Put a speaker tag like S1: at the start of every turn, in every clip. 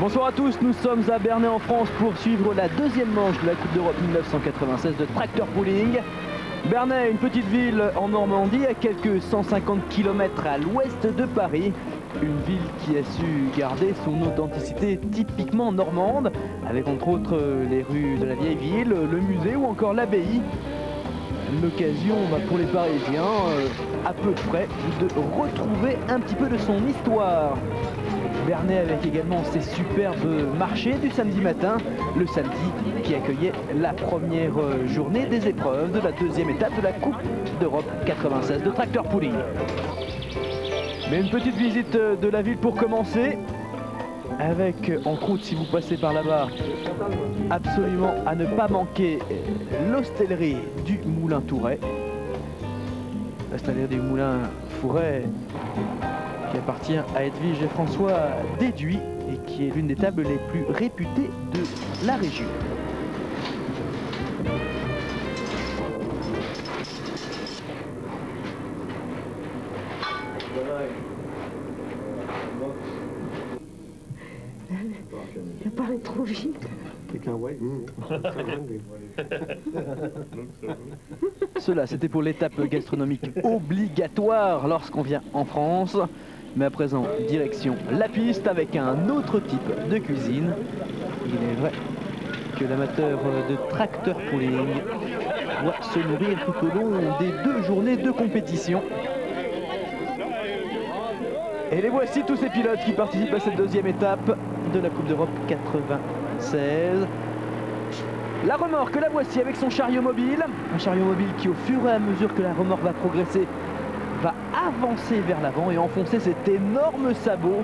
S1: Bonsoir à tous, nous sommes à Bernay en France pour suivre la deuxième manche de la Coupe d'Europe 1996 de Tracteur Pulling. Bernay, une petite ville en Normandie à quelques 150 km à l'ouest de Paris. Une ville qui a su garder son authenticité typiquement normande, avec entre autres les rues de la vieille ville, le musée ou encore l'abbaye. L'occasion pour les Parisiens, à peu près, de retrouver un petit peu de son histoire. Bernay avec également ses superbes marchés du samedi matin, le samedi qui accueillait la première journée des épreuves de la deuxième étape de la Coupe d'Europe 96 de Tracteur Pulling. Mais une petite visite de la ville pour commencer, avec en route, si vous passez par là-bas, absolument à ne pas manquer l'hostellerie du Moulin Touret. L'hostellerie du Moulin Fouret qui appartient à Edwige et François Déduit et qui est l'une des tables les plus réputées de la région.
S2: Il a parlé trop vite.
S1: Cela, c'était pour l'étape gastronomique obligatoire lorsqu'on vient en France. Mais à présent, direction la piste avec un autre type de cuisine. Il est vrai que l'amateur de Tracteur Pulling doit se nourrir tout au long des 2 journées de compétition. Et les voici tous ces pilotes qui participent à cette deuxième étape de la Coupe d'Europe 96. La remorque, la voici avec son chariot mobile. Un chariot mobile qui, au fur et à mesure que la remorque va progresser, va avancer vers l'avant et enfoncer cet énorme sabot,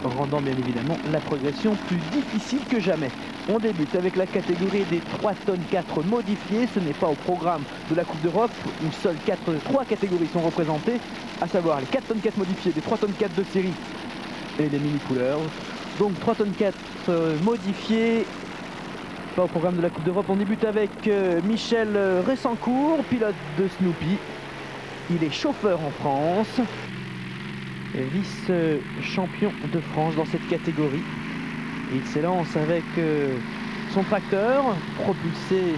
S1: rendant bien évidemment la progression plus difficile que jamais. On débute avec la catégorie des 3 tonnes 4 modifiées. Ce n'est pas au programme de la Coupe d'Europe où seules 3 catégories sont représentées, à savoir les 4 tonnes 4 modifiées, des 3 tonnes 4 de série et les mini couleurs. Donc 3 tonnes 4 modifiées, pas au programme de la Coupe d'Europe. On débute avec Michel Ressancourt, pilote de Snoopy. Il est chauffeur en France, vice-champion de France dans cette catégorie. Il s'élance avec son tracteur, propulsé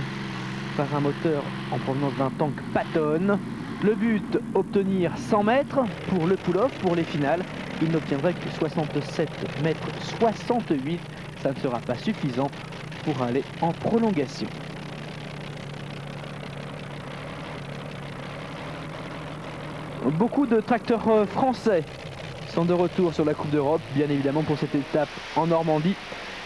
S1: par un moteur en provenance d'un tank Patton. Le but, obtenir 100 mètres pour le pull-off, pour les finales. Il n'obtiendrait que 67 mètres 68. Ça ne sera pas suffisant pour aller en prolongation. Beaucoup de tracteurs français sont de retour sur la Coupe d'Europe, bien évidemment pour cette étape en Normandie.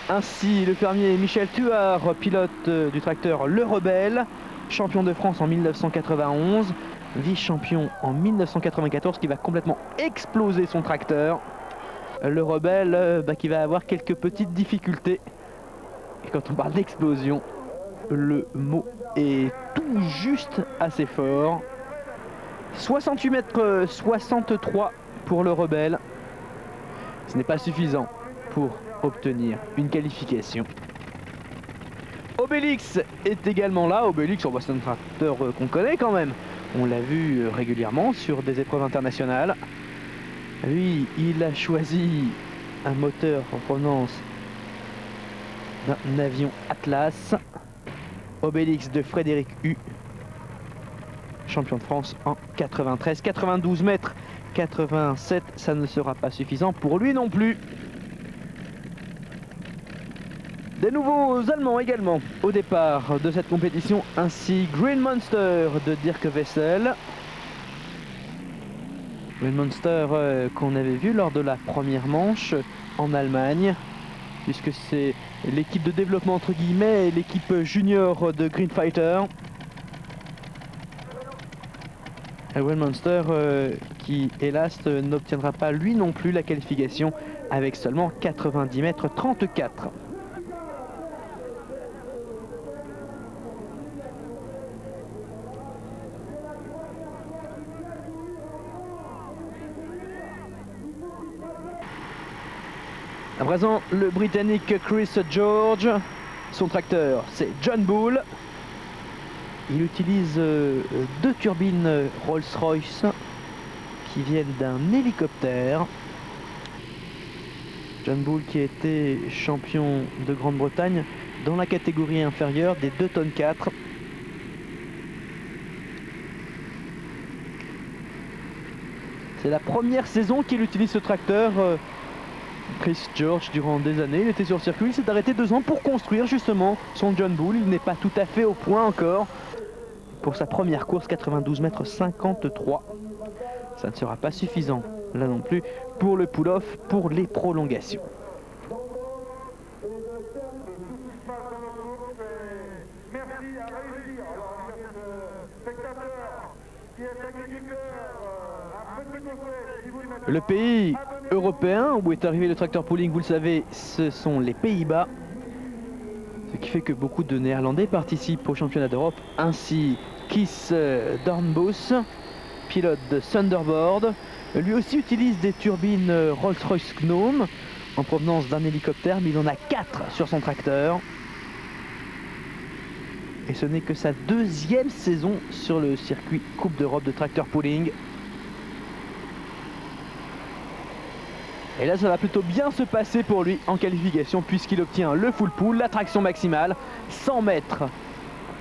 S1: Ainsi, le fermier Michel Tuard, pilote du tracteur Le Rebelle, champion de France en 1991, vice-champion en 1994, qui va complètement exploser son tracteur. Le Rebelle qui va avoir quelques petites difficultés. Et quand on parle d'explosion, le mot est tout juste assez fort. 68 mètres 63 pour le Rebelle. Ce n'est pas suffisant pour obtenir une qualification. Obélix est également là. Obélix, c'est un tracteur qu'on connaît quand même. On l'a vu régulièrement sur des épreuves internationales. Lui, il a choisi un moteur en provenance d'un avion Atlas. Obélix de Frédéric Hu, champion de France en 93. 92 mètres 87, ça ne sera pas suffisant pour lui non plus. Des nouveaux Allemands également au départ de cette compétition, ainsi Green Monster de Dirk Wessel. Green Monster qu'on avait vu lors de la première manche en Allemagne, puisque c'est l'équipe de développement entre guillemets et l'équipe junior de Green Fighter. Caldwell Monster qui hélas n'obtiendra pas lui non plus la qualification avec seulement 90 mètres 34. À présent, le Britannique Chris George. Son tracteur, c'est John Bull. Il utilise deux turbines Rolls-Royce qui viennent d'un hélicoptère. John Bull qui a été champion de Grande-Bretagne dans la catégorie inférieure des 2 tonnes 4. C'est la première saison qu'il utilise ce tracteur. Chris George, durant des années, il était sur le circuit, il s'est arrêté 2 ans pour construire justement son John Bull. Il n'est pas tout à fait au point encore. Pour sa première course, 92 mètres 53. Ça ne sera pas suffisant, là non plus, pour le pull-off, pour les prolongations. Le pays européen où est arrivé le tracteur pulling, vous le savez, ce sont les Pays-Bas. Ce qui fait que beaucoup de Néerlandais participent au championnat d'Europe. Ainsi, Kees Dornbos, pilote de Thunderbird. Lui aussi utilise des turbines Rolls-Royce Gnome en provenance d'un hélicoptère, mais il en a 4 sur son tracteur. Et ce n'est que sa 2e saison sur le circuit Coupe d'Europe de tracteur pulling. Et là, ça va plutôt bien se passer pour lui en qualification puisqu'il obtient le full pull, la traction maximale. 100 mètres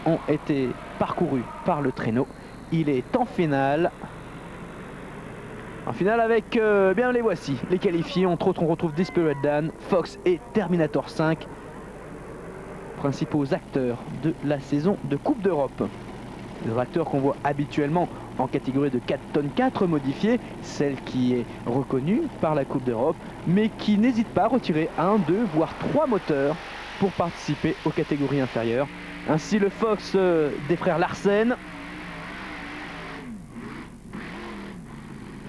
S1: ont été parcourus par le traîneau. Il est en finale. En finale avec, bien les voici, les qualifiés. Entre autres, on retrouve Desperate Dan, Fox et Terminator 5. Principaux acteurs de la saison de Coupe d'Europe. Les acteurs qu'on voit habituellement en catégorie de 4 tonnes 4 modifiée, celle qui est reconnue par la Coupe d'Europe, mais qui n'hésite pas à retirer 1, 2, voire 3 moteurs pour participer aux catégories inférieures. Ainsi le Fox des frères Larsen.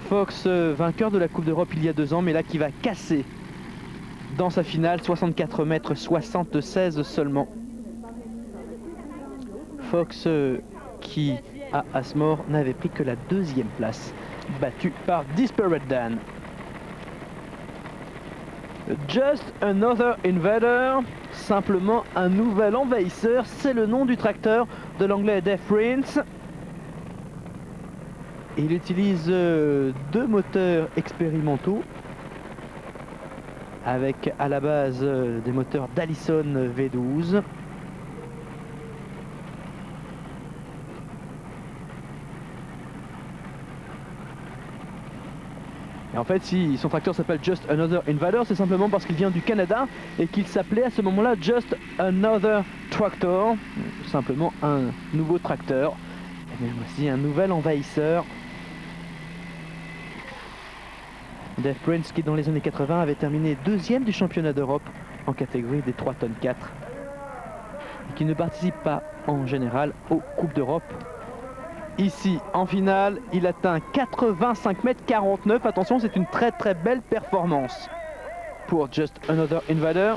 S1: Fox vainqueur de la Coupe d'Europe il y a 2 ans, mais là qui va casser dans sa finale, 64 mètres 76 seulement. Fox qui à Asmore n'avait pris que la 2e place, battu par Desperate Dan. Just Another Invader, simplement un nouvel envahisseur, c'est le nom du tracteur de l'anglais Dave Prince. Il utilise 2 moteurs expérimentaux avec à la base des moteurs d'Allison V12. Et en fait, si son tracteur s'appelle Just Another Invader, c'est simplement parce qu'il vient du Canada et qu'il s'appelait à ce moment-là Just Another Tractor, simplement un nouveau tracteur. Et bien voici un nouvel envahisseur. Dave Prince qui dans les années 80 avait terminé 2e du championnat d'Europe en catégorie des 3 tonnes 4 et qui ne participe pas en général aux Coupes d'Europe. Ici en finale, il atteint 85 mètres 49. Attention, c'est une très très belle performance pour Just Another Invader.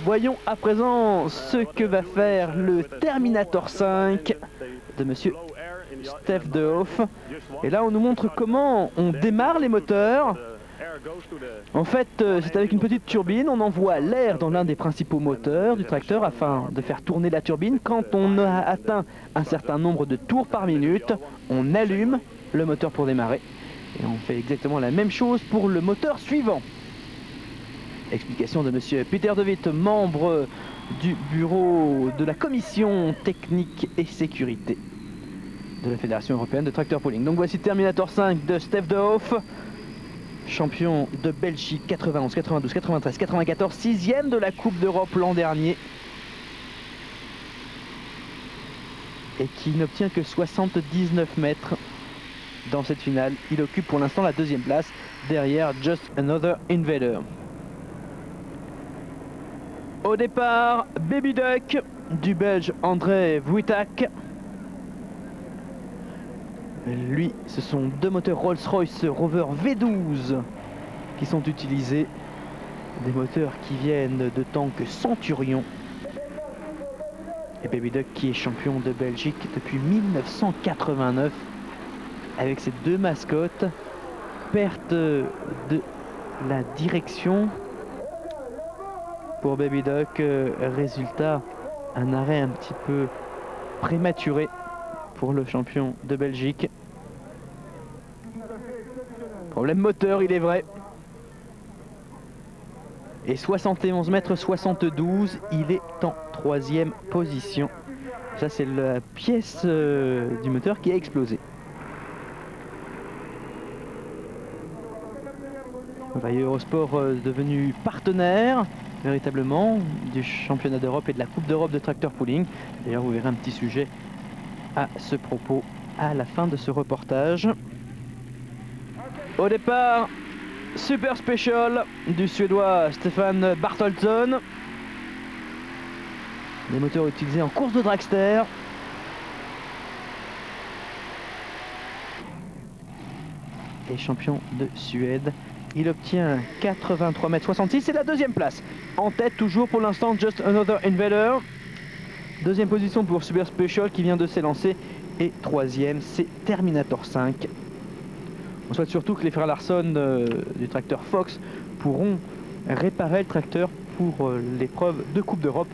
S1: Voyons à présent ce que va faire le Terminator 5 de monsieur Steph De Hoff. Et là on nous montre comment on démarre les moteurs. En fait, c'est avec une petite turbine, on envoie l'air dans l'un des principaux moteurs du tracteur afin de faire tourner la turbine. Quand on a atteint un certain nombre de tours par minute, on allume le moteur pour démarrer. Et on fait exactement la même chose pour le moteur suivant. Explication de monsieur Peter De Witt, membre du bureau de la commission technique et sécurité de la Fédération européenne de tracteur pulling. Donc voici Terminator 5 de Steph De Hoff, champion de Belgique 91, 92, 93, 94, 6e de la Coupe d'Europe l'an dernier. Et qui n'obtient que 79 mètres dans cette finale. Il occupe pour l'instant la 2e place derrière Just Another Invader. Au départ, Baby Duck du Belge André Vuitak. Lui, ce sont deux moteurs Rolls-Royce Rover V12 qui sont utilisés. Des moteurs qui viennent de tanks Centurion. Et Baby Duck qui est champion de Belgique depuis 1989 avec ses deux mascottes. Perte de la direction pour Baby Duck. Résultat, un arrêt un petit peu prématuré pour le champion de Belgique. Problème moteur, il est vrai. Et 71 mètres 72, il est en 3e position. Ça, c'est la pièce du moteur qui a explosé. Vailleux Eurosport devenu partenaire véritablement du championnat d'Europe et de la Coupe d'Europe de tracteur pooling. D'ailleurs, vous verrez un petit sujet à ce propos à la fin de ce reportage. Au départ, Super Special du Suédois Stefan Bartholdsson. Les moteurs utilisés en course de dragster. Et champion de Suède. Il obtient 83 mètres 66 et la deuxième place. En tête toujours pour l'instant Just Another Invader. Deuxième position pour Super Special qui vient de s'élancer. Et troisième, c'est Terminator 5. On souhaite surtout que les frères Larsson du tracteur Fox pourront réparer le tracteur pour l'épreuve de Coupe d'Europe.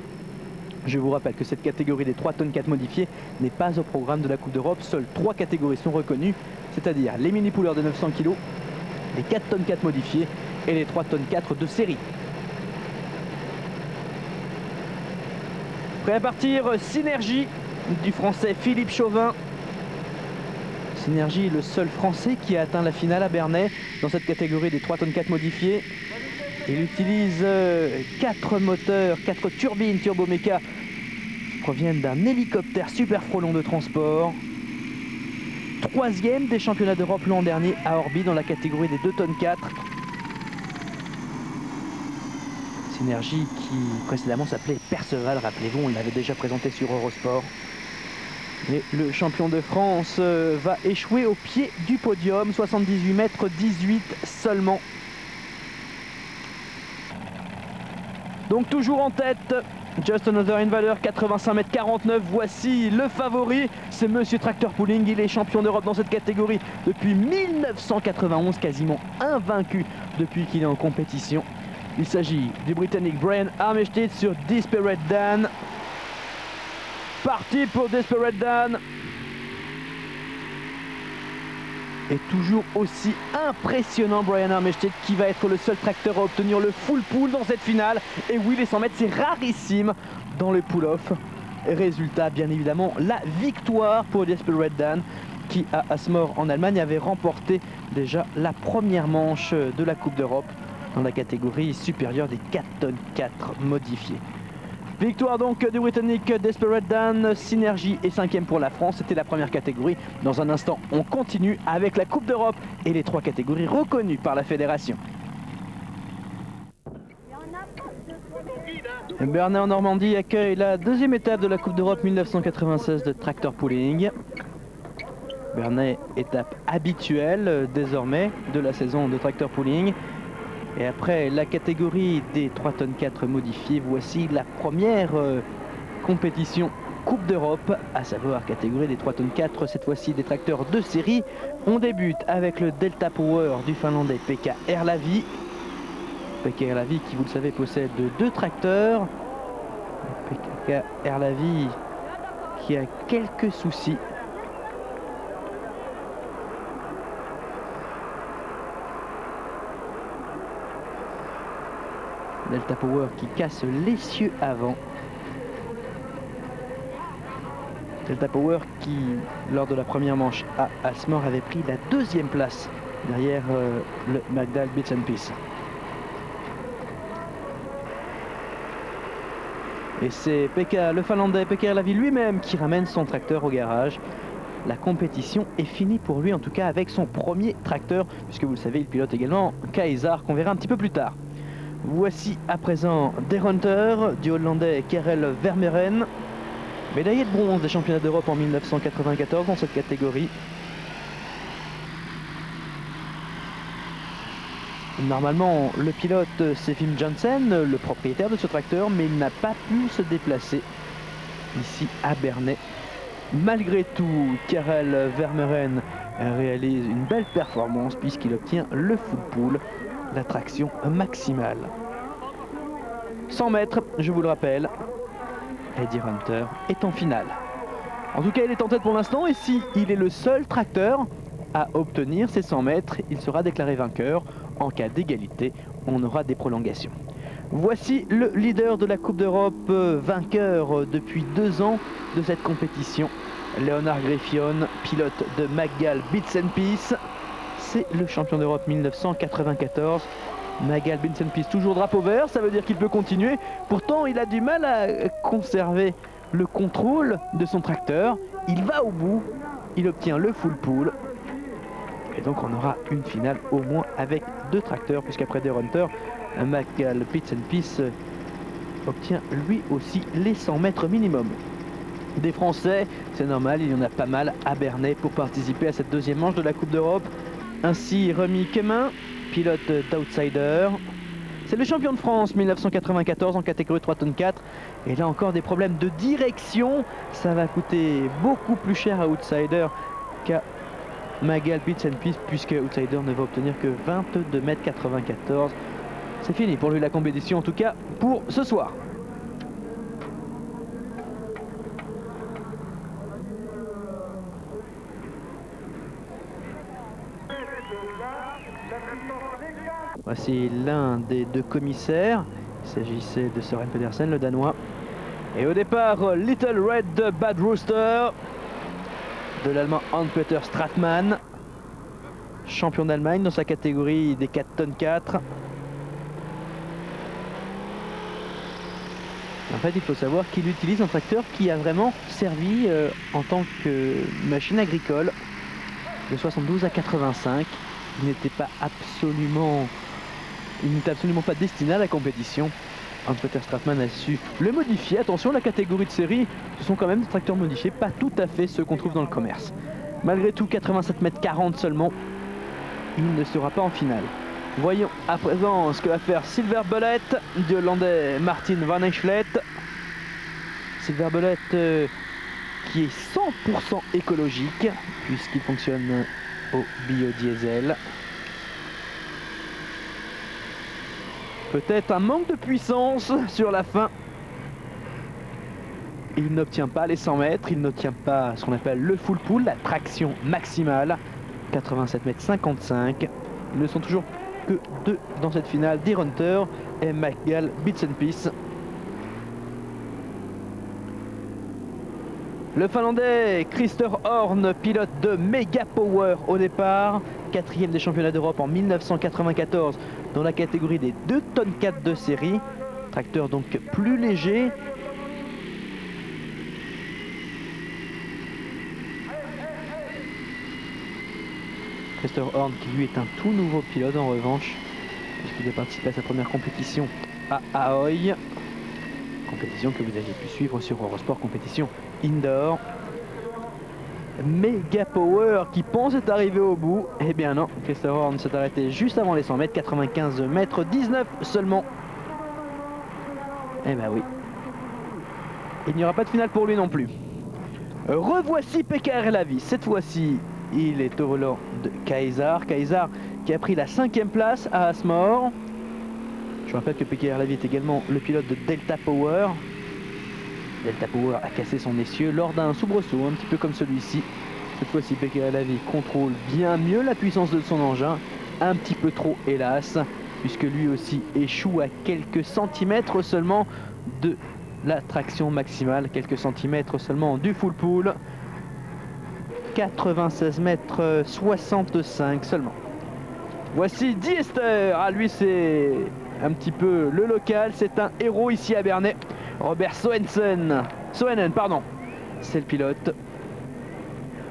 S1: Je vous rappelle que cette catégorie des 3 tonnes 4 modifiés n'est pas au programme de la Coupe d'Europe. Seules 3 catégories sont reconnues, c'est-à-dire les mini-poolers de 900 kg, les 4 tonnes 4 modifiés et les 3 tonnes 4 de série. Prêt à partir, Synergie du français Philippe Chauvin. Synergie, le seul français qui a atteint la finale à Bernay dans cette catégorie des 3 tonnes 4 modifiés. Il utilise 4 moteurs, 4 turbines turboméca qui proviennent d'un hélicoptère super frelon de transport. 3e des championnats d'Europe l'an dernier à Orby dans la catégorie des 2 tonnes 4. Synergie qui précédemment s'appelait Perceval, rappelez-vous, on l'avait déjà présenté sur Eurosport. Et le champion de France va échouer au pied du podium, 78 mètres 18 seulement. Donc toujours en tête, Just Another Invader, 85 mètres 49. Voici le favori, c'est Monsieur Tracteur Pooling. Il est champion d'Europe dans cette catégorie depuis 1991, quasiment invaincu depuis qu'il est en compétition. Il s'agit du Britannique Brian Armistead sur Desperate Dan. Parti pour Desperate Dan. Et toujours aussi impressionnant Brian Armistead qui va être le seul tracteur à obtenir le full pool dans cette finale. Et oui, les 100 mètres c'est rarissime dans le pull-off. Résultat, bien évidemment, la victoire pour Desperate Dan qui à Asmore en Allemagne avait remporté déjà la première manche de la Coupe d'Europe dans la catégorie supérieure des 4 tonnes 4 modifiées. Victoire donc du Britannique Desperate Dan. Synergie est 5e pour la France. C'était la première catégorie. Dans un instant, on continue avec la Coupe d'Europe et les 3 catégories reconnues par la fédération. Bernay en Normandie accueille la deuxième étape de la Coupe d'Europe 1996 de tracteur pooling. Bernay, étape habituelle désormais de la saison de tracteur pooling. Et après la catégorie des 3 tonnes 4 modifiées, voici la première compétition Coupe d'Europe, à savoir catégorie des 3 tonnes 4, cette fois-ci des tracteurs de série. On débute avec le Delta Power du Finlandais Pekka Erlavi. Pekka Erlavi qui, vous le savez, possède 2 tracteurs. Pekka Erlavi qui a quelques soucis. Delta Power qui casse l'essieu avant. Delta Power qui, lors de la première manche à Asmore, avait pris la 2e place derrière le Magdal Bits & Peace. Et c'est Pekka, le Finlandais Pekka Erlavi lui-même qui ramène son tracteur au garage. La compétition est finie pour lui, en tout cas avec son premier tracteur, puisque vous le savez, il pilote également Kaisar, qu'on verra un petit peu plus tard. Voici à présent des Hunter du Hollandais Karel Vermeuren, médaillé de bronze des championnats d'Europe en 1994 dans cette catégorie. Normalement, le pilote, c'est Wim Janssen, le propriétaire de ce tracteur, mais il n'a pas pu se déplacer ici à Bernay. Malgré tout, Karel Vermeuren réalise une belle performance puisqu'il obtient le full pool, la traction maximale. 100 mètres, je vous le rappelle, Eddie Runter est en finale. En tout cas, il est en tête pour l'instant et si il est le seul tracteur à obtenir ces 100 mètres, il sera déclaré vainqueur. En cas d'égalité, on aura des prolongations. Voici le leader de la Coupe d'Europe, vainqueur depuis 2 ans de cette compétition. Léonard Greffion, pilote de Maggal Bits & Peace. C'est le champion d'Europe 1994. Maggal Bits & Peace, toujours drapeau vert, ça veut dire qu'il peut continuer. Pourtant, il a du mal à conserver le contrôle de son tracteur. Il va au bout, il obtient le full pool. Et donc on aura une finale au moins avec 2 tracteurs, puisqu'après des Runters, Maggal Bits & Peace obtient lui aussi les 100 mètres minimum. Des Français, c'est normal, il y en a pas mal à Bernay pour participer à cette deuxième manche de la Coupe d'Europe. Ainsi Rémi Quemin, pilote d'Outsider. C'est le champion de France 1994 en catégorie 3 tonnes 4. Et là encore des problèmes de direction. Ça va coûter beaucoup plus cher à Outsider qu'à Maggal Bits & Peace, puisque Outsider ne va obtenir que 22,94 m. C'est fini pour lui la compétition, en tout cas pour ce soir. Voici l'un des 2 commissaires. Il s'agissait de Søren Pedersen, le Danois. Et au départ, Little Red de Bad Rooster, de l'Allemand Hans-Peter Stratmann, champion d'Allemagne dans sa catégorie des 4 tonnes 4. En fait, il faut savoir qu'il utilise un tracteur qui a vraiment servi en tant que machine agricole de 72 à 85. Il n'était absolument pas destiné à la compétition. Hans-Peter Stratmann a su le modifier. Attention, la catégorie de série, ce sont quand même des tracteurs modifiés, pas tout à fait ceux qu'on trouve dans le commerce. Malgré tout, 87 m 40 seulement, il ne sera pas en finale. Voyons à présent ce que va faire Silver Bullet du Hollandais Martin van Eichlet. Silver Bullet qui est 100% écologique puisqu'il fonctionne au biodiesel. Peut-être un manque de puissance sur la fin. Il n'obtient pas les 100 mètres, il n'obtient pas ce qu'on appelle le full pool, la traction maximale. 87 m 55. Ils ne sont toujours que 2 dans cette finale, Eddie Runter et Maggal Bits & Peace. Le Finlandais Christer Horn, pilote de Mega Power au départ, 4e des championnats d'Europe en 1994 dans la catégorie des 2 tonnes 4 de série. Tracteur donc plus léger. Christer Horn qui lui est un tout nouveau pilote en revanche, puisqu'il a participé à sa première compétition à Ahoy. Compétition que vous aviez pu suivre sur Eurosport, compétition indoor. Mega Power qui pense être arrivé au bout. Eh bien non, Christer Horn s'est arrêté juste avant les 100 mètres, 95 mètres 19 seulement. Eh ben oui. Il n'y aura pas de finale pour lui non plus. Revoici Pekka Erlavi. Cette fois-ci, il est au volant de Kaysar. Kaysar qui a pris la 5e place à Asmore. Je rappelle que Pekka Erlavi est également le pilote de Delta Power. Delta Power a cassé son essieu lors d'un soubresaut, un petit peu comme celui-ci. Cette fois-ci, Pekka Erlavi contrôle bien mieux la puissance de son engin. Un petit peu trop, hélas, puisque lui aussi échoue à quelques centimètres seulement de la traction maximale. Quelques centimètres seulement du full pool. 96 mètres 65 seulement. Voici Diester. Ah, lui, c'est un petit peu le local. C'est un héros ici à Bernay. Robert Soenen, pardon. C'est le pilote.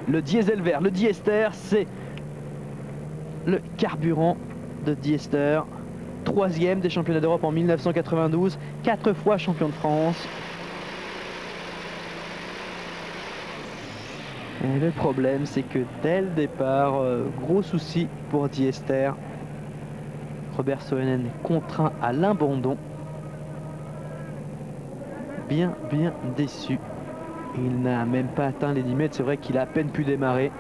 S1: Le diesel vert, le Diester, c'est le carburant de Diester. 3e des championnats d'Europe en 1992. 4 fois champion de France. Et le problème, c'est que dès le départ, gros souci pour Diester. Robert Soenen contraint à l'abandon. Bien déçu. Il n'a même pas atteint les 10 mètres, c'est vrai qu'il a à peine pu démarrer.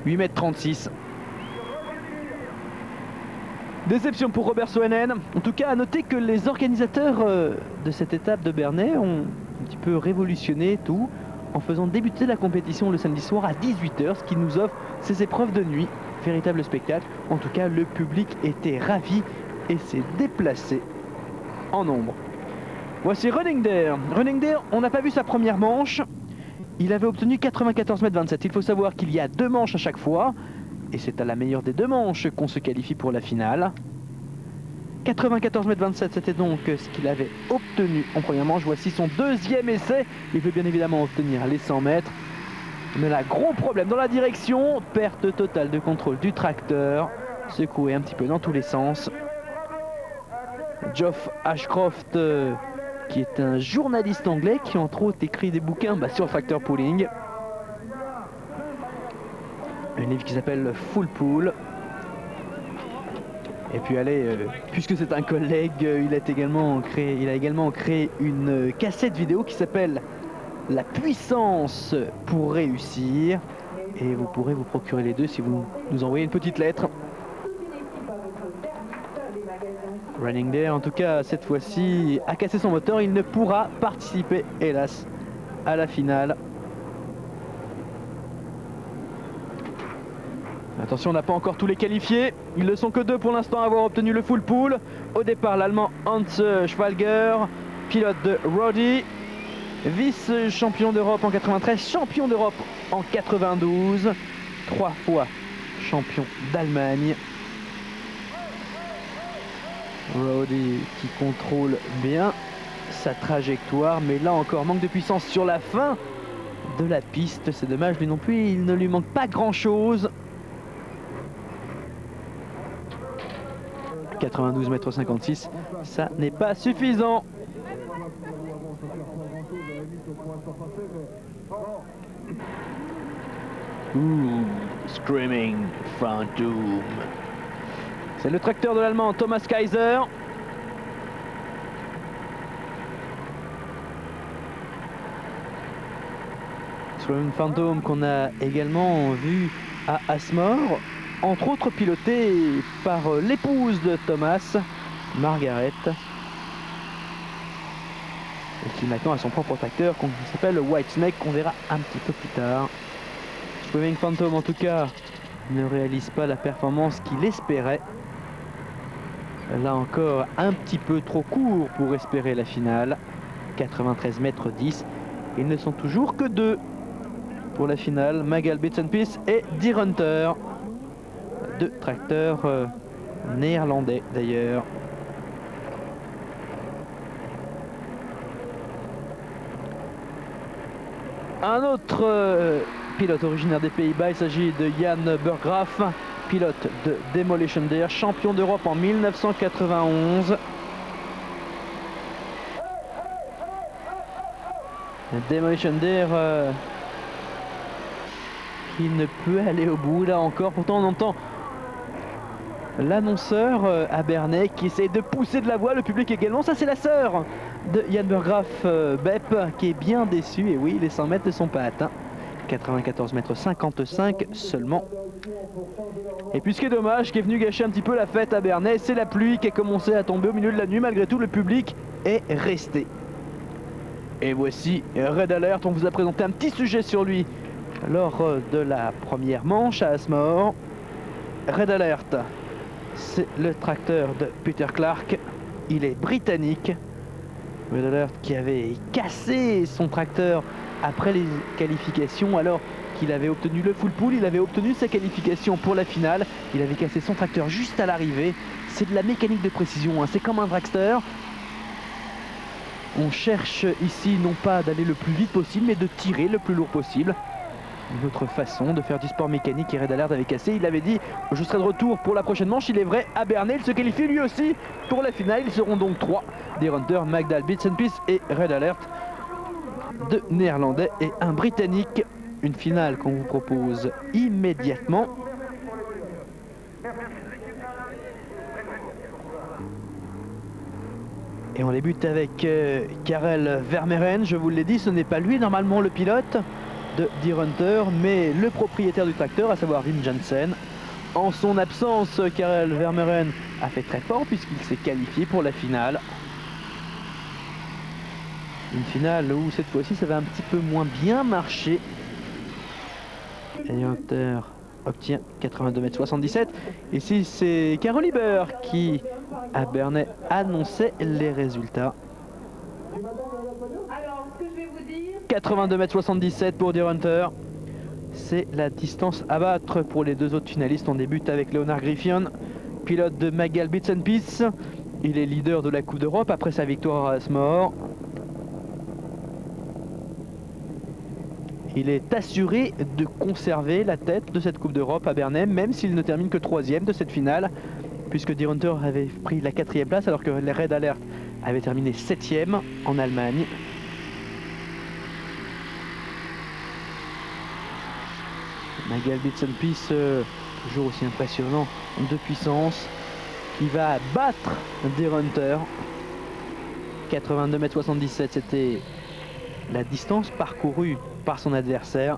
S1: 8 mètres 36. Déception pour Robert Soenen. En tout cas, à noter que les organisateurs de cette étape de Bernay ont un petit peu révolutionné tout en faisant débuter la compétition le samedi soir à 18 h, ce qui nous offre ces épreuves de nuit. Véritable spectacle. En tout cas, le public était ravi et s'est déplacé en nombre. Voici Running Dare. Running Dare, on n'a pas vu sa première manche. Il avait obtenu 94 mètres 27. Il faut savoir qu'il y a 2 manches à chaque fois. Et c'est à la meilleure des 2 manches qu'on se qualifie pour la finale. 94 mètres 27, c'était donc ce qu'il avait obtenu en première manche. Voici son 2e essai. Il veut bien évidemment obtenir les 100 mètres. Mais là, gros problème dans la direction. Perte totale de contrôle du tracteur. Secoué un petit peu dans tous les sens. Geoff Ashcroft, qui est un journaliste anglais qui entre autres écrit des bouquins sur le tracteur pooling. Un livre qui s'appelle Full Pool. Et puis allez, puisque c'est un collègue, il a également créé une cassette vidéo qui s'appelle La puissance pour réussir. Et vous pourrez vous procurer les 2 si vous nous envoyez une petite lettre. Running Dare, en tout cas, cette fois-ci, a cassé son moteur. Il ne pourra participer, hélas, à la finale. Attention, on n'a pas encore tous les qualifiés. Ils ne sont que 2 pour l'instant à avoir obtenu le full pool. Au départ, l'Allemand Hans Schwalger, pilote de Rodi, vice-champion d'Europe en 93, champion d'Europe en 92, 3 fois champion d'Allemagne. Rodi qui contrôle bien sa trajectoire, mais là encore manque de puissance sur la fin de la piste. C'est dommage, lui non plus, il ne lui manque pas grand-chose. 92 mètres 56, ça n'est pas suffisant. Screaming Phantom. C'est le tracteur de l'Allemand Thomas Kaiser. Screaming Phantom qu'on a également vu à Asmore, entre autres piloté par l'épouse de Thomas, Margaret, et qui maintenant a son propre tracteur qui s'appelle le White Snake, qu'on verra un petit peu plus tard. Screaming Phantom en tout cas ne réalise pas la performance qu'il espérait. Là encore un petit peu trop court pour espérer la finale. 93 mètres 10. Ils ne sont toujours que 2 pour la finale. Magal Bitsenpies et Die Runter. 2 tracteurs néerlandais d'ailleurs. Un autre pilote originaire des Pays-Bas, il s'agit de Jan Burggraaf, pilote de Demolition Dare, champion d'Europe en 1991. Demolition Dare qui ne peut aller au bout là encore. Pourtant on entend l'annonceur à Bernay qui essaie de pousser de la voix, le public également. Ça c'est la sœur de Jan Burggraaf, Bep, qui est bien déçu. Et oui, les 100 mètres ne sont pas atteints. 94 mètres 55 seulement. Et puis ce qui est dommage, qui est venu gâcher un petit peu la fête à Bernay, c'est la pluie qui a commencé à tomber au milieu de la nuit. Malgré tout, le public est resté. Et voici Red Alert. On vous a présenté un petit sujet sur lui lors de la première manche à Asmore. Red Alert, c'est le tracteur de Peter Clark. Il est britannique. Red Alert qui avait cassé son tracteur après les qualifications, alors qu'il avait obtenu le full pool. Il avait obtenu sa qualification pour la finale. Il avait cassé son tracteur juste à l'arrivée. C'est de la mécanique de précision, hein. C'est comme un dragster. On cherche ici non pas d'aller le plus vite possible, mais de tirer le plus lourd possible. Une autre façon de faire du sport mécanique. Et Red Alert avait cassé. Il avait dit: je serai de retour pour la prochaine manche. Il est vrai, à Bernay, il se qualifie lui aussi pour la finale. Ils seront donc 3. Des Runters, Magdal Bitsenpies et Red Alert. 2 Néerlandais et un Britannique. Une finale qu'on vous propose immédiatement. Et on débute avec Karel Vermeeren. Je vous l'ai dit, ce n'est pas lui normalement le pilote de Deer Hunter, mais le propriétaire du tracteur, à savoir Wim Jansen. En son absence, Karel Vermeeren a fait très fort puisqu'il s'est qualifié pour la finale. Une finale où cette fois-ci ça va un petit peu moins bien marcher. Deer Hunter obtient 82,77 m. Ici c'est Carol Lieber qui à Bernay annonçait les résultats. 82,77 m pour Deer Hunter. C'est la distance à battre pour les deux autres finalistes. On débute avec Leonard Griffion, pilote de Magall Bits & Peace. Il est leader de la Coupe d'Europe après sa victoire à Asmore. Il est assuré de conserver la tête de cette Coupe d'Europe à Bernay, même s'il ne termine que 3e de cette finale, puisque Deer Hunter avait pris la 4e place alors que les Red Alert avaient terminé 7e en Allemagne. Magall Bits & Peace, toujours aussi impressionnant de puissance, qui va battre Deer Hunter. 82,77 m, c'était la distance parcourue par son adversaire.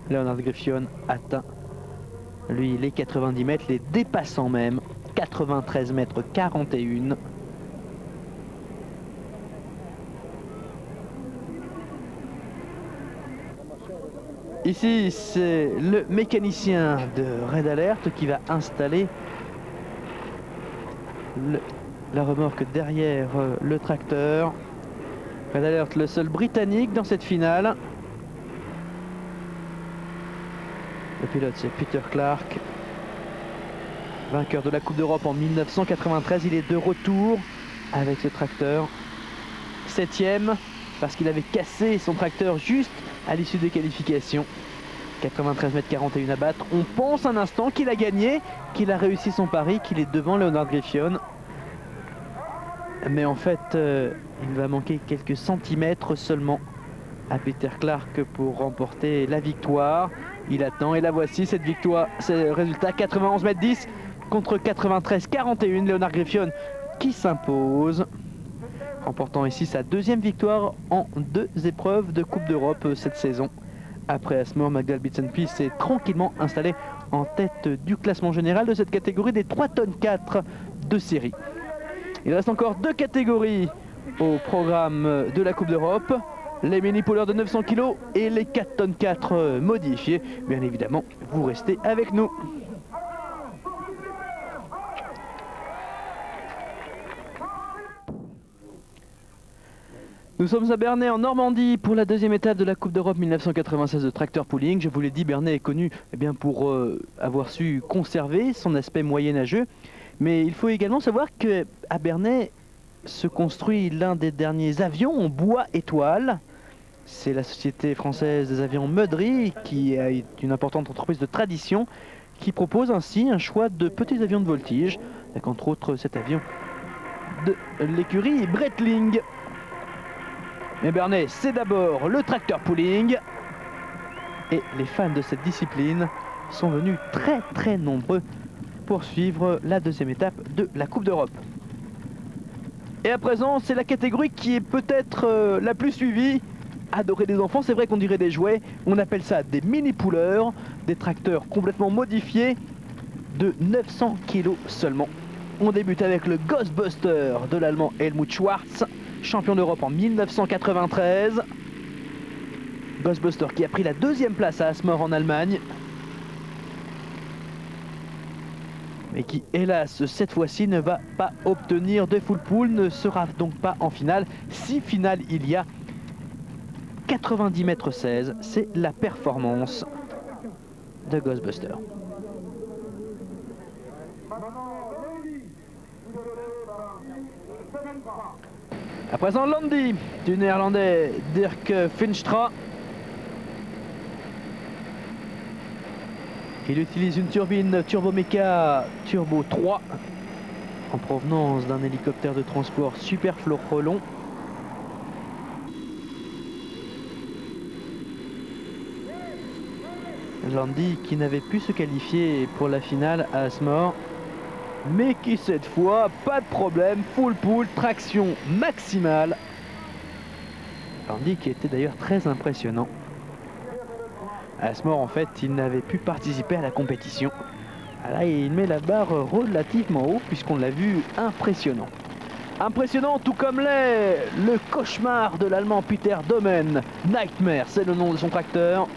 S1: Leonard Griffion atteint, lui, les 90 mètres, les dépassant même. 93,41 m. Ici, c'est le mécanicien de Red Alert qui va installer la remorque derrière le tracteur. Red Alert, le seul britannique dans cette finale. Le pilote, c'est Peter Clark, vainqueur de la Coupe d'Europe en 1993. Il est de retour avec ce tracteur. 7e, parce qu'il avait cassé son tracteur juste à l'issue des qualifications. 93,41 m à battre. On pense un instant qu'il a gagné, qu'il a réussi son pari, qu'il est devant Leonard Griffion. Mais en fait, il va manquer quelques centimètres seulement à Peter Clark pour remporter la victoire. Il attend et la voici, cette victoire. C'est le résultat, 91,10 m contre 93,41 m. Leonard Griffion qui s'impose, remportant ici sa 2e victoire en 2 épreuves de Coupe d'Europe cette saison. Après Asmore, Magall Bits & Peace s'est tranquillement installé en tête du classement général de cette catégorie des 3 tonnes 4 de série. Il reste encore 2 catégories au programme de la Coupe d'Europe. Les mini-poolers de 900 kg et les 4 tonnes 4 modifiés. Bien évidemment, vous restez avec nous. Nous sommes à Bernay en Normandie pour la 2e étape de la Coupe d'Europe 1996 de tracteur pooling. Je vous l'ai dit, Bernay est connu pour avoir su conserver son aspect moyenâgeux. Mais il faut également savoir qu'à Bernay se construit l'un des derniers avions en bois étoile. C'est la société française des avions Meudry, qui est une importante entreprise de tradition, qui propose ainsi un choix de petits avions de voltige, avec entre autres cet avion de l'écurie Breitling. Mais Bernay, c'est d'abord le tracteur pooling. Et les fans de cette discipline sont venus très nombreux pour suivre la 2e étape de la Coupe d'Europe. Et à présent, c'est la catégorie qui est peut-être la plus suivie. Adorée des enfants, c'est vrai qu'on dirait des jouets. On appelle ça des mini-poolers, des tracteurs complètement modifiés de 900 kg seulement. On débute avec le Ghostbuster de l'allemand Helmut Schwarz, champion d'Europe en 1993. Ghostbuster qui a pris la 2e place à Asmore en Allemagne. Mais qui, hélas, cette fois-ci ne va pas obtenir de full pool, ne sera donc pas en finale. Si finale il y a, 90,16 m, c'est la performance de Ghostbuster. À présent, Landy du néerlandais Dirk Finstra. Il utilise une turbine Turbomeca Turbo 3 en provenance d'un hélicoptère de transport Superflo Rollon. Landy qui n'avait pu se qualifier pour la finale à Asmore mais qui cette fois, pas de problème, full pool, traction maximale. Landy qui était d'ailleurs très impressionnant. À ce moment, en fait, il n'avait pu participer à la compétition. Là, il met la barre relativement haut puisqu'on l'a vu impressionnant. Impressionnant tout comme l'est le cauchemar de l'Allemand Peter Domen. Nightmare, c'est le nom de son tracteur.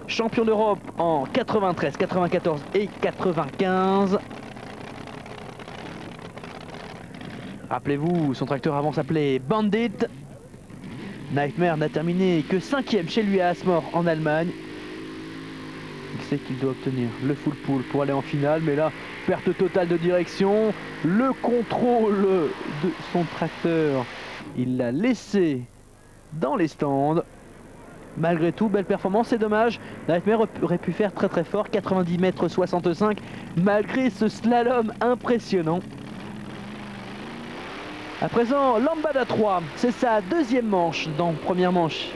S1: Champion d'Europe en 93, 94 et 95. Rappelez-vous, son tracteur avant s'appelait Bandit. Nightmare n'a terminé que 5e chez lui à Asmore en Allemagne. Il sait qu'il doit obtenir le full pool pour aller en finale, mais là, perte totale de direction. Le contrôle de son tracteur, il l'a laissé dans les stands. Malgré tout, belle performance, c'est dommage. Nightmare aurait pu faire très très fort, 90 mètres 65, malgré ce slalom impressionnant. À présent, Lambada 3, c'est sa deuxième manche. Dans première manche,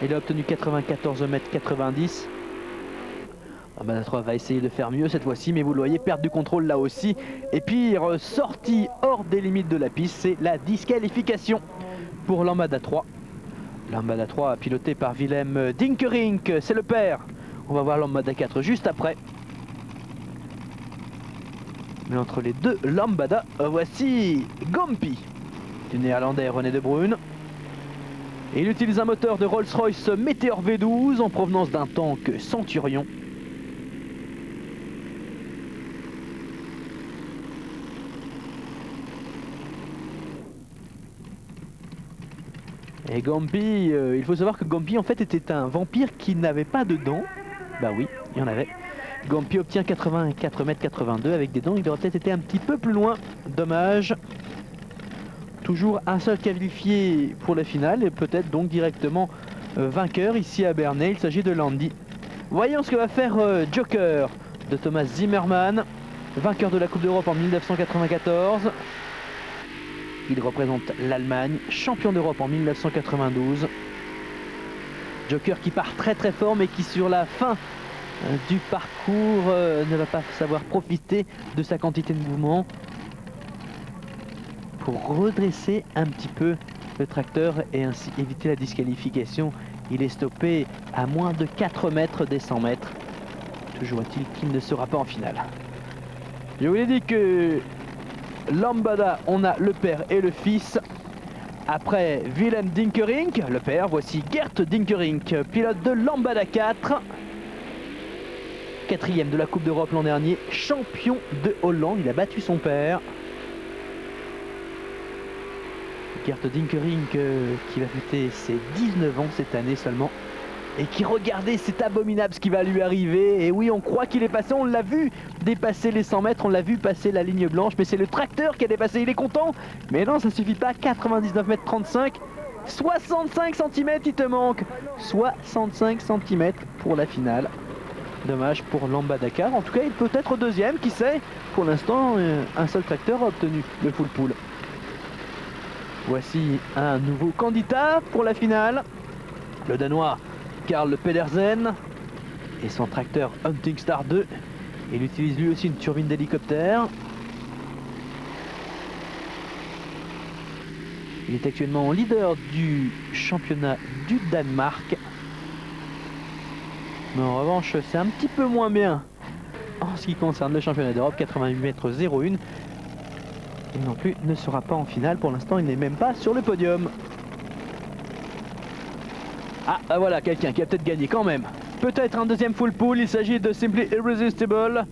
S1: il a obtenu 94 mètres 90. Lambada 3 va essayer de faire mieux cette fois-ci, mais vous le voyez, perte du contrôle là aussi. Et pire, sortie hors des limites de la piste, c'est la disqualification pour Lambada 3. Lambada 3 piloté par Willem Dinkerink, c'est le père. On va voir Lambada 4 juste après. Mais entre les deux Lambada, voici Gompy du néerlandais René De Bruyne. Et il utilise un moteur de Rolls-Royce Meteor V12 en provenance d'un tank Centurion. Et Gompy, il faut savoir que Gompy en fait était un vampire qui n'avait pas de dents. Bah oui, il y en avait. Gompy obtient 84 mètres 82 avec des dents. Il aurait peut-être été un petit peu plus loin. Dommage. Toujours un seul qualifié pour la finale et peut-être donc directement vainqueur ici à Bernay. Il s'agit de Landy. Voyons ce que va faire Joker de Thomas Zimmermann, vainqueur de la Coupe d'Europe en 1994. Il représente l'Allemagne, champion d'Europe en 1992. Joker qui part très très fort mais qui sur la fin du parcours ne va pas savoir profiter de sa quantité de mouvement pour redresser un petit peu le tracteur et ainsi éviter la disqualification. Il est stoppé à moins de 4 mètres des 100 mètres. Toujours est-il qu'il ne sera pas en finale. Je vous l'ai dit que Lambada, on a le père et le fils. Après Willem Dinkerink, le père, voici Gert Dinkerink, pilote de Lambada 4. 4e de la Coupe d'Europe l'an dernier, champion de Hollande, il a battu son père. Gert Dinkerink qui va fêter ses 19 ans cette année seulement. Et qui, regardez, c'est abominable ce qui va lui arriver. Et oui, on croit qu'il est passé, on l'a vu dépasser les 100 mètres, on l'a vu passer la ligne blanche. Mais c'est le tracteur qui a dépassé, il est content. Mais non, ça suffit pas, 99 mètres 35. 65 cm il te manque. 65 cm pour la finale. Dommage pour Lambada 4. En tout cas, il peut être deuxième, qui sait. Pour l'instant, un seul tracteur a obtenu le full pool. Voici un nouveau candidat pour la finale. Le Danois Karl Pedersen et son tracteur Hunting Star 2. Il utilise lui aussi une turbine d'hélicoptère. Il est actuellement leader du championnat du Danemark. Mais en revanche, c'est un petit peu moins bien en ce qui concerne le championnat d'Europe, 88 mètres 01. Il non plus ne sera pas en finale. Pour l'instant, il n'est même pas sur le podium. Ah, voilà, quelqu'un qui a peut-être gagné quand même. Peut-être un deuxième full pool. Il s'agit de Simply Irresistible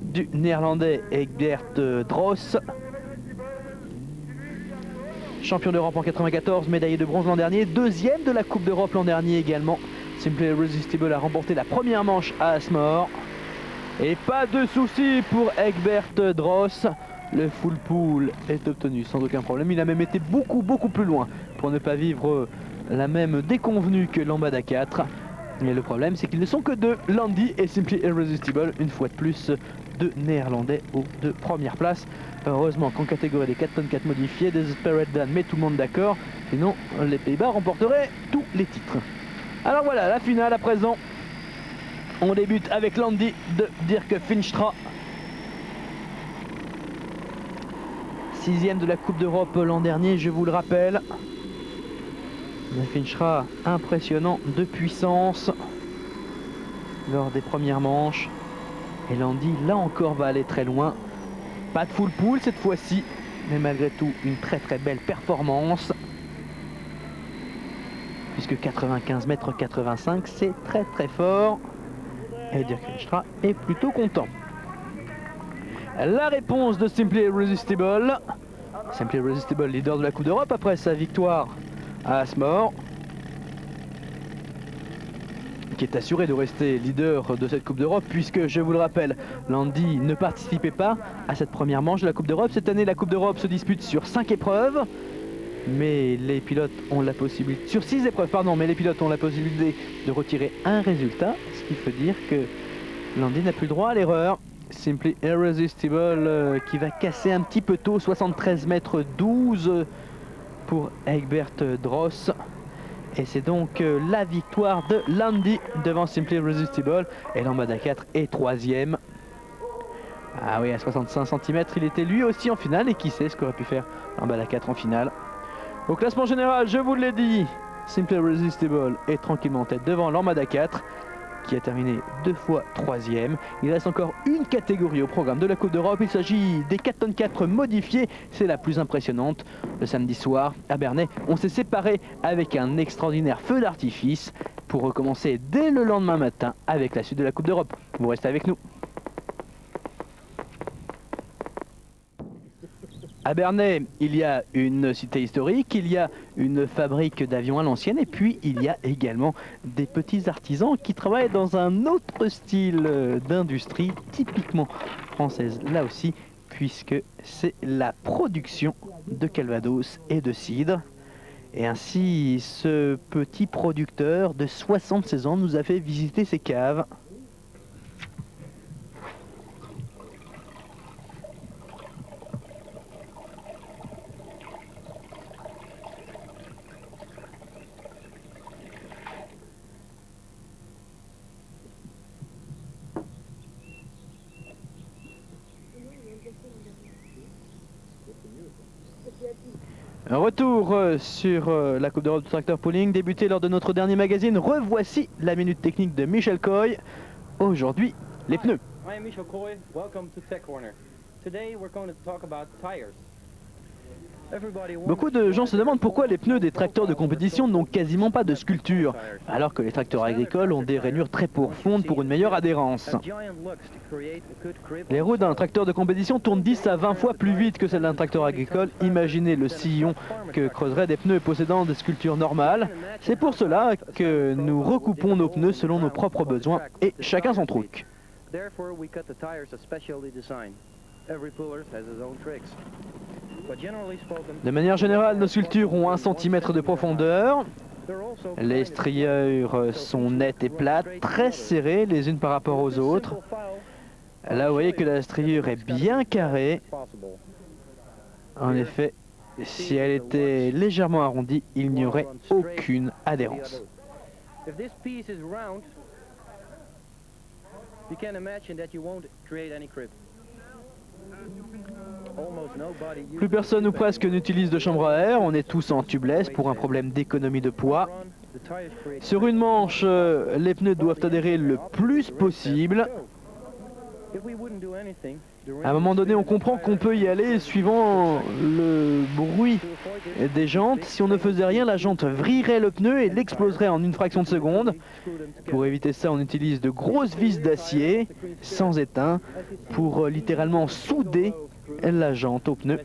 S1: du néerlandais Egbert Dross. Champion d'Europe en 94, médaillé de bronze l'an dernier. Deuxième de la Coupe d'Europe l'an dernier également. Simply Irresistible a remporté la première manche à Asmore. Et pas de soucis pour Egbert Dross. Le full pool est obtenu sans aucun problème. Il a même été beaucoup plus loin pour ne pas vivre la même déconvenue que Lambada 4. Mais le problème, c'est qu'ils ne sont que deux, Landy et Simply Irresistible, une fois de plus deux néerlandais aux deux premières places. Heureusement qu'en catégorie des 4 tonnes 4 modifiées, Desperate Dan met tout le monde d'accord, sinon les Pays-Bas remporteraient tous les titres. Alors voilà, la finale à présent. On débute avec Landy de Dirk Finstra. 6e de la Coupe d'Europe l'an dernier, je vous le rappelle. Un Finchra impressionnant de puissance lors des premières manches. Et Landy, là encore, va aller très loin. Pas de full pool cette fois-ci, mais malgré tout, une très belle performance. Puisque 95 mètres 85, c'est très fort. Et Dirk Finchra est plutôt content. La réponse de Simply Irresistible. Simply Irresistible, leader de la Coupe d'Europe après sa victoire à Asmore, qui est assuré de rester leader de cette Coupe d'Europe, puisque, je vous le rappelle, Landy ne participait pas à cette première manche de la Coupe d'Europe. Cette année, la Coupe d'Europe se dispute sur 5 épreuves, mais les pilotes ont la possibilité, sur 6 épreuves, pardon, mais les pilotes ont la possibilité de retirer un résultat, ce qui veut dire que Landy n'a plus droit à l'erreur. Simply Irresistible qui va casser un petit peu tôt, 73 mètres 12 pour Egbert Dross. Et c'est donc la victoire de Landy devant Simply Irresistible. Et Lambada 4 est 3e. Ah oui, à 65 cm, il était lui aussi en finale. Et qui sait ce qu'aurait pu faire Lambada 4 en finale. Au classement général, je vous l'ai dit, Simply Irresistible est tranquillement en tête devant Lambada 4, qui a terminé 2 fois 3e. Il reste encore une catégorie au programme de la Coupe d'Europe. Il s'agit des 4 tonnes 4 modifiées. C'est la plus impressionnante. Le samedi soir, à Bernay, on s'est séparé avec un extraordinaire feu d'artifice pour recommencer dès le lendemain matin avec la suite de la Coupe d'Europe. Vous restez avec nous. À Bernay, il y a une cité historique, il y a une fabrique d'avions à l'ancienne et puis il y a également des petits artisans qui travaillent dans un autre style d'industrie typiquement française là aussi, puisque c'est la production de Calvados et de cidre. Et ainsi, ce petit producteur de 76 ans nous a fait visiter ses caves. Retour sur la Coupe d'Europe de Tractor Pulling, débuté lors de notre dernier magazine. Revoici la minute technique de Michel Coy. Aujourd'hui, les pneus.
S3: I am Michel Coy. Welcome to Tech Corner. Today we're going to talk about tires.
S1: Beaucoup de gens se demandent pourquoi les pneus des tracteurs de compétition n'ont quasiment pas de sculpture, alors que les tracteurs agricoles ont des rainures très profondes pour une meilleure adhérence. Les roues d'un tracteur de compétition tournent 10 à 20 fois plus vite que celles d'un tracteur agricole. Imaginez le sillon que creuseraient des pneus possédant des sculptures normales. C'est pour cela que nous recoupons nos pneus selon nos propres besoins et chacun son truc. De manière générale, nos sculptures ont 1 cm de profondeur. Les striures sont nettes et plates, très serrées les unes par rapport aux autres. Là, vous voyez que la striure est bien carrée. En effet, si elle était légèrement arrondie, il n'y aurait aucune adhérence. Plus personne ou presque n'utilise de chambre à air, on est tous en tubeless pour un problème d'économie de poids. Sur une manche, les pneus doivent adhérer le plus possible. À un moment donné, on comprend qu'on peut y aller suivant le bruit des jantes. Si on ne faisait rien, la jante vrillerait le pneu et l'exploserait en une fraction de seconde. Pour éviter ça, on utilise de grosses vis d'acier, sans étain, pour littéralement souder la jante au pneu.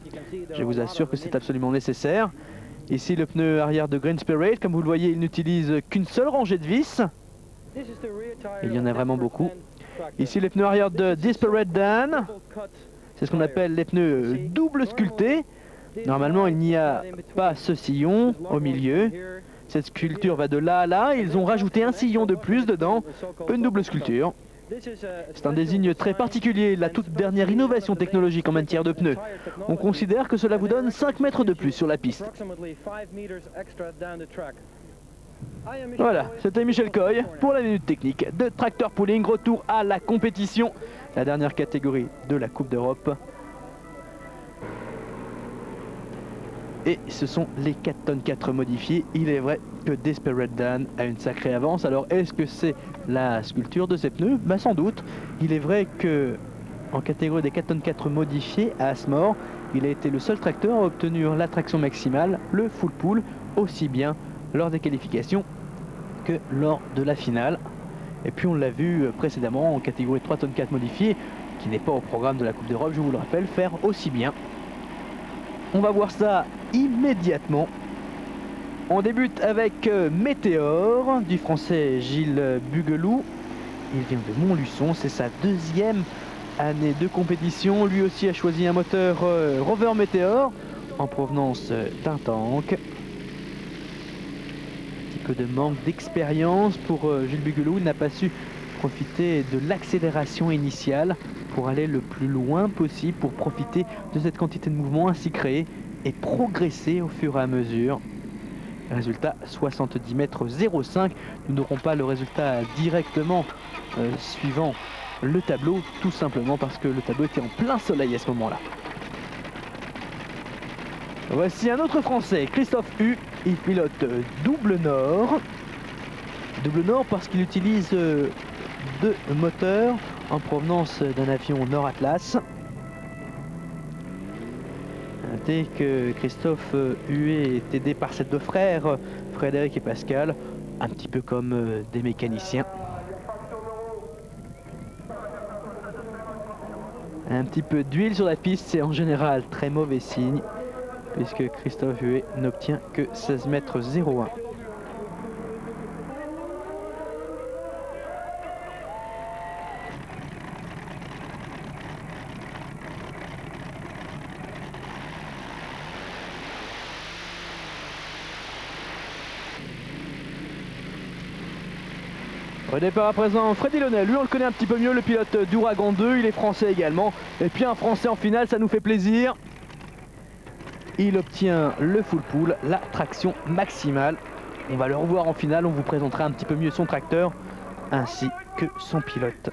S1: Je vous assure que c'est absolument nécessaire. Ici, le pneu arrière de Green Spirit, comme vous le voyez, il n'utilise qu'une seule rangée de vis. Il y en a vraiment beaucoup. Ici, les pneus arrière de Desperate Dan, c'est ce qu'on appelle les pneus double sculptés. Normalement, il n'y a pas ce sillon au milieu. Cette sculpture va de là à là. Ils ont rajouté un sillon de plus dedans, une double sculpture. C'est un désigne très particulier, la toute dernière innovation technologique en matière de pneus. On considère que cela vous donne 5 mètres de plus sur la piste. Voilà, c'était Michel Coy pour la minute technique de Tractor Pulling. Retour à la compétition, la dernière catégorie de la Coupe d'Europe. Et ce sont les 4 tonnes 4 modifiés. Il est vrai que Desperate Dan a une sacrée avance. Alors est-ce que c'est la sculpture de ces pneus? Sans doute. Il est vrai que en catégorie des 4 tonnes 4 modifiés à Asmore, il a été le seul tracteur à obtenir la traction maximale, le full pool, aussi bien lors des qualifications que lors de la finale. Et puis on l'a vu précédemment en catégorie 3 tonnes 4 modifiées, qui n'est pas au programme de la Coupe d'Europe, je vous le rappelle, faire aussi bien. On va voir ça immédiatement. On débute avec Météor du français Gilles Bugelou. Il vient de Montluçon, c'est sa deuxième année de compétition. Lui aussi a choisi un moteur Rover Météor en provenance d'un tank. Un petit peu de manque d'expérience pour Gilles Bugelou. Il n'a pas su profiter de l'accélération initiale pour aller le plus loin possible, pour profiter de cette quantité de mouvement ainsi créée et progresser au fur et à mesure. Résultat 70 mètres 05. Nous n'aurons pas le résultat directement suivant le tableau, tout simplement parce que le tableau était en plein soleil à ce moment-là. Voici un autre Français, Christophe Hu. Il pilote double nord. Double nord parce qu'il utilise deux moteurs en provenance d'un avion Nord Atlas. Notez que Christophe Huet est aidé par ses deux frères, Frédéric et Pascal, un petit peu comme des mécaniciens. Un petit peu d'huile sur la piste, c'est en général très mauvais signe, puisque Christophe Huet n'obtient que 16 mètres 01. Au départ à présent, Freddy Lonel, lui on le connaît un petit peu mieux, le pilote d'Ouragan 2, il est français également. Et puis un français en finale, ça nous fait plaisir. Il obtient le full pool, la traction maximale. On va le revoir en finale, on vous présentera un petit peu mieux son tracteur, ainsi que son pilote.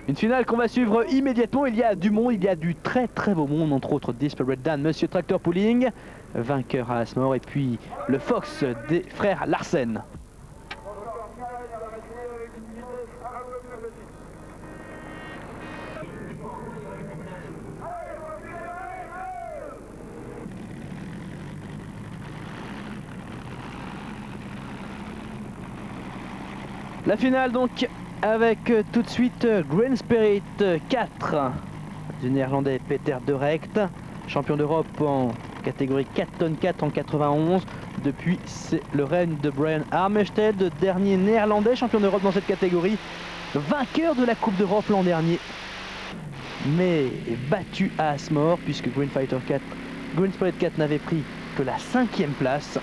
S1: Une finale qu'on va suivre immédiatement. Il y a du monde, il y a du très très beau monde, entre autres Desperate Dan, Monsieur Tractor Pooling, vainqueur à Asmore, et puis le Fox des frères Larsen. La finale donc, avec tout de suite Green Spirit 4 du néerlandais Peter De Recht, champion d'Europe en catégorie 4 tonnes 4 en 91. Depuis, c'est le règne de Brian Armstead, dernier néerlandais champion d'Europe dans cette catégorie, vainqueur de la Coupe d'Europe l'an dernier, mais battu à Asmore, puisque Green Spirit 4 n'avait pris que la 5e place.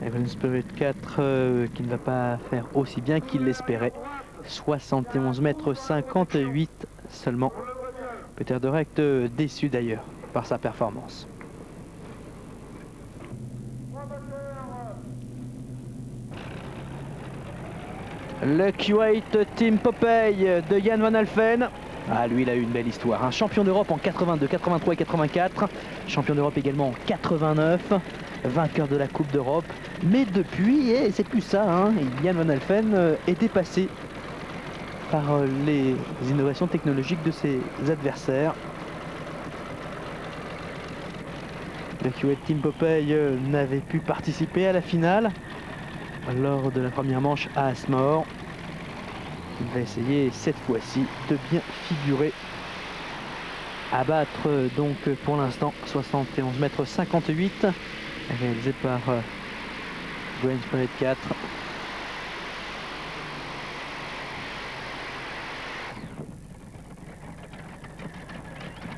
S1: Green Spirit 4 qui ne va pas faire aussi bien qu'il l'espérait. 71 mètres 58 seulement. Peter De Recht déçu d'ailleurs par sa performance. Le Kuwait Team Popeye de Jan Van Alphen. Ah, lui, il a eu une belle histoire. Un champion d'Europe en 82, 83 et 84. Champion d'Europe également en 89. Vainqueur de la Coupe d'Europe. Mais depuis, c'est plus ça. Jan Van Alphen est dépassé par les innovations technologiques de ses adversaires. Le Kuwait Team Popeye n'avait pu participer à la finale lors de la première manche à Asmore. Il va essayer cette fois-ci de bien figurer. À battre donc pour l'instant 71 mètres 58 réalisé par Green Spirit 4.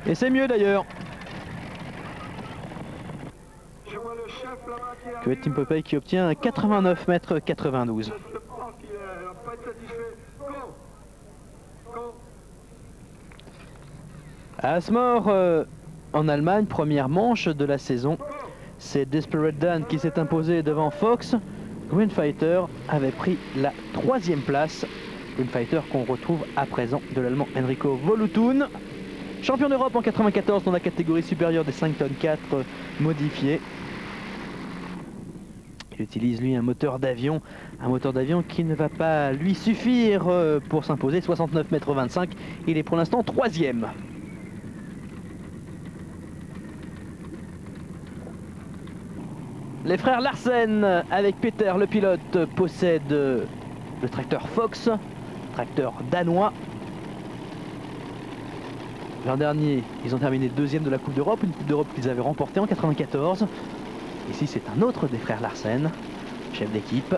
S1: Et c'est mieux d'ailleurs. Kuwait Team Popeye qui obtient 89 mètres 92. À Asmore, en Allemagne, première manche de la saison, c'est Desperate Dan qui s'est imposé devant Fox. Green Fighter avait pris la 3e place Fighter qu'on retrouve à présent de l'allemand Enrico Voluthun. Champion d'Europe en 94 dans la catégorie supérieure des 5 tonnes 4 modifié. Il utilise lui un moteur d'avion qui ne va pas lui suffire pour s'imposer. 69,25 m. Il est pour l'instant 3e. Les frères Larsen avec Peter le pilote possèdent le tracteur Fox, tracteur danois. L'an dernier, ils ont terminé 2e de la Coupe d'Europe, une Coupe d'Europe qu'ils avaient remportée en 94. Ici, c'est un autre des frères Larsen, chef d'équipe,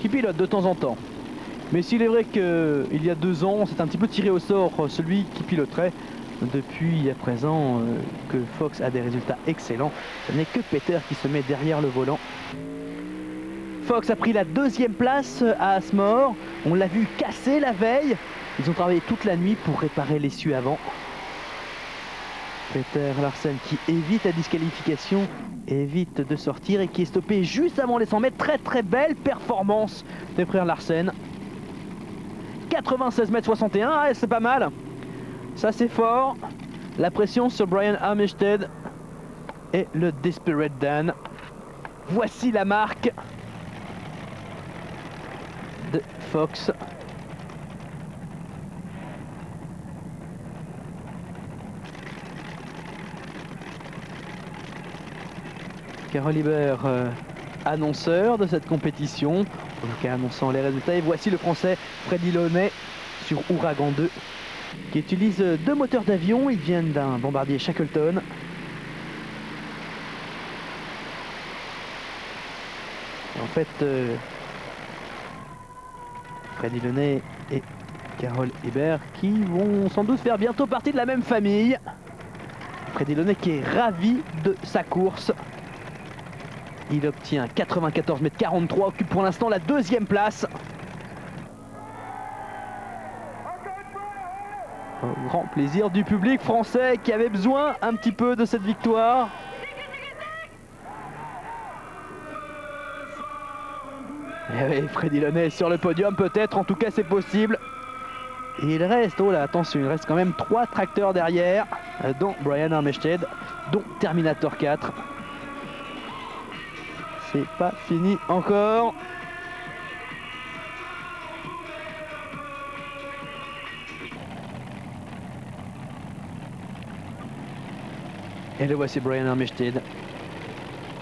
S1: qui pilote de temps en temps. Mais s'il est vrai qu'il y a 2 ans, c'est un petit peu tiré au sort celui qui piloterait. Depuis à présent que Fox a des résultats excellents, ce n'est que Peter qui se met derrière le volant. Fox a pris la 2e place à Asmore. On l'a vu casser la veille. Ils ont travaillé toute la nuit pour réparer l'essieu avant. Peter Larsen qui évite la disqualification, évite de sortir et qui est stoppé juste avant les 100 mètres. Très très belle performance des frères Larsen. 96,61 m, ah, c'est pas mal. Ça c'est fort. La pression sur Brian Armistead et le Desperate Dan. Voici la marque de Fox. Carol Hibert, annonceur de cette compétition, en tout cas annonçant les résultats. Et voici le français Freddy Launay sur Ouragan 2, qui utilise 2 moteurs d'avion. Ils viennent d'un bombardier Shackleton. En fait, Freddy Launay et Carol Hibert qui vont sans doute faire bientôt partie de la même famille. Freddy Launay qui est ravi de sa course. Il obtient 94,43 m, occupe pour l'instant la 2e place. Au grand plaisir du public français qui avait besoin un petit peu de cette victoire. Et oui, Freddy Launay sur le podium peut-être, en tout cas c'est possible. Et il reste, oh là attention, il reste quand même 3 tracteurs derrière, dont Brian Armistead, dont Terminator 4. C'est pas fini encore. Et le voici Brian Armistead.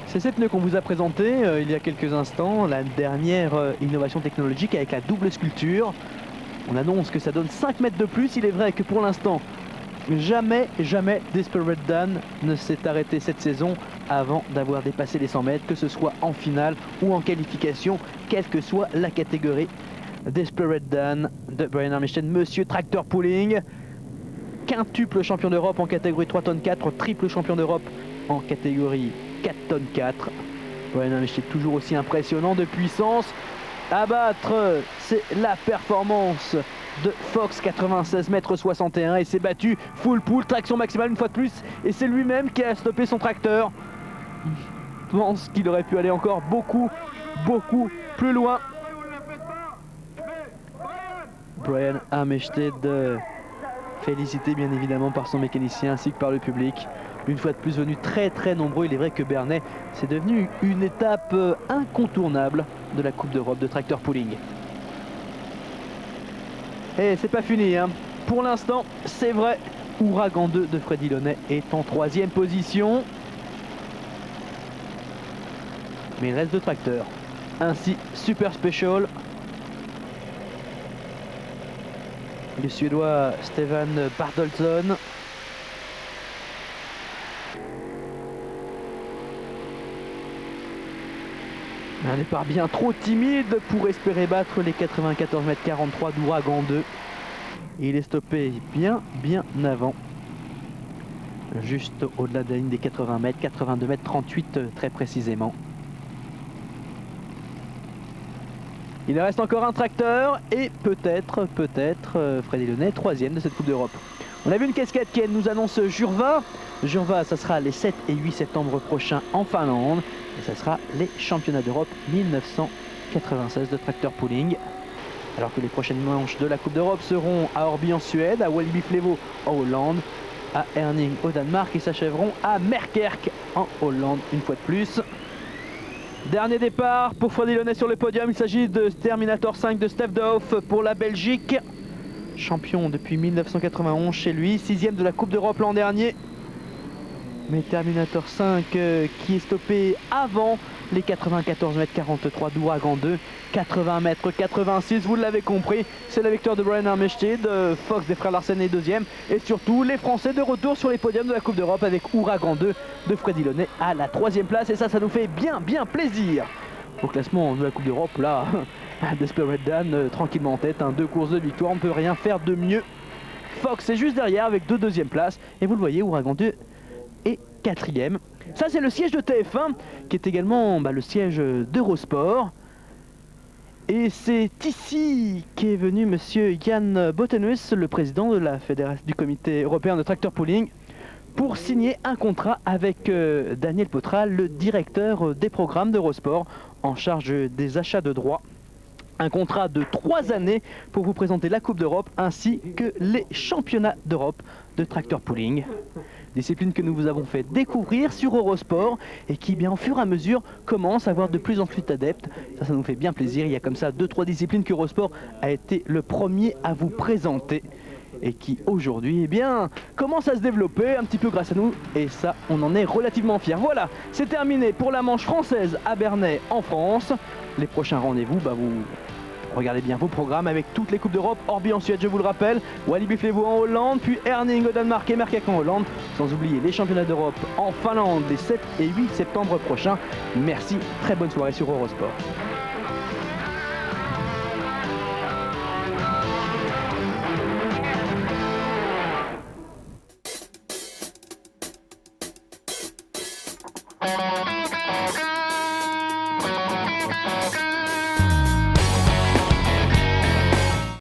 S1: C'est cette pneu qu'on vous a présenté il y a quelques instants, la dernière innovation technologique avec la double sculpture. On annonce que ça donne 5 mètres de plus. Il est vrai que pour l'instant, jamais Desperate Dan ne s'est arrêté cette saison avant d'avoir dépassé les 100 mètres, que ce soit en finale ou en qualification, quelle que soit la catégorie. Desperate Dan de Brian Armistead, monsieur Tractor Pulling, quintuple champion d'Europe en catégorie 3 tonnes 4, triple champion d'Europe en catégorie 4 tonnes 4. Brian Armistead toujours aussi impressionnant de puissance. À battre, c'est la performance de Fox, 96,61 m, et s'est battu full pull, traction maximale une fois de plus, et c'est lui-même qui a stoppé son tracteur. Je pense qu'il aurait pu aller encore beaucoup plus loin. Brian Armistead, félicité bien évidemment par son mécanicien ainsi que par le public. Une fois de plus venu très nombreux. Il est vrai que Bernay, c'est devenu une étape incontournable de la Coupe d'Europe de tracteur pulling. Et c'est pas fini, hein. Pour l'instant, c'est vrai, Ouragan 2 de Freddy Launay est en 3e position. Mais il reste 2 tracteurs. Ainsi, Super Special. Le Suédois Stefan Bartholdsson. Un départ bien trop timide pour espérer battre les 94,43 m d'Ouragan 2. Et il est stoppé bien avant. Juste au-delà de la ligne des 80 mètres, 82,38 m très précisément. Il reste encore un tracteur et peut-être Freddy Launay, 3e de cette Coupe d'Europe. On a vu une casquette qui nous annonce Jurva. Jurva, ça sera les 7 et 8 septembre prochains en Finlande. Et ça sera les championnats d'Europe 1996 de tracteur pulling. Alors que les prochaines manches de la Coupe d'Europe seront à Orby en Suède, à Walibi-Flevo en Hollande, à Herning au Danemark et s'achèveront à Merkerk en Hollande une fois de plus. Dernier départ pour Freddy Launay sur le podium, il s'agit de Terminator 5 de Stef de Hoof pour la Belgique. Champion depuis 1991 chez lui, 6e de la Coupe d'Europe l'an dernier. Mais Terminator 5 qui est stoppé avant les 94 m 43 d'Ouragan 2, 80 m 86, vous l'avez compris, c'est la victoire de Brian Armstead, Fox des frères Larsen est deuxième, et surtout les Français de retour sur les podiums de la Coupe d'Europe avec Ouragan 2 de Freddy Launay à la 3e place, et ça nous fait bien plaisir. Au classement de la Coupe d'Europe, là, Desperate Dan tranquillement en tête, 2 courses de victoire, on ne peut rien faire de mieux. Fox est juste derrière avec 2 deuxièmes places, et vous le voyez, Ouragan 2 est 4e. Ça c'est le siège de TF1 qui est également le siège d'Eurosport. Et c'est ici qu'est venu monsieur Jan Botenus, le président de la fédération du comité européen de tracteur pooling, pour signer un contrat avec Daniel Potral, le directeur des programmes d'Eurosport en charge des achats de droits. Un contrat de 3 années pour vous présenter la Coupe d'Europe ainsi que les championnats d'Europe de tracteur pooling. Discipline que nous vous avons fait découvrir sur Eurosport et qui, bien au fur et à mesure, commence à avoir de plus en plus d'adeptes. Ça nous fait bien plaisir. Il y a comme ça 2-3 disciplines que Eurosport a été le premier à vous présenter et qui aujourd'hui, commence à se développer un petit peu grâce à nous. Et ça, on en est relativement fiers. Voilà, c'est terminé pour la manche française à Bernay en France. Les prochains rendez-vous, vous regardez bien vos programmes avec toutes les Coupes d'Europe, Orby en Suède, je vous le rappelle, Walibi-Flevo en Hollande, puis Herning au Danemark et Merkerk en Hollande, sans oublier les championnats d'Europe en Finlande les 7 et 8 septembre prochains. Merci, très bonne soirée sur Eurosport.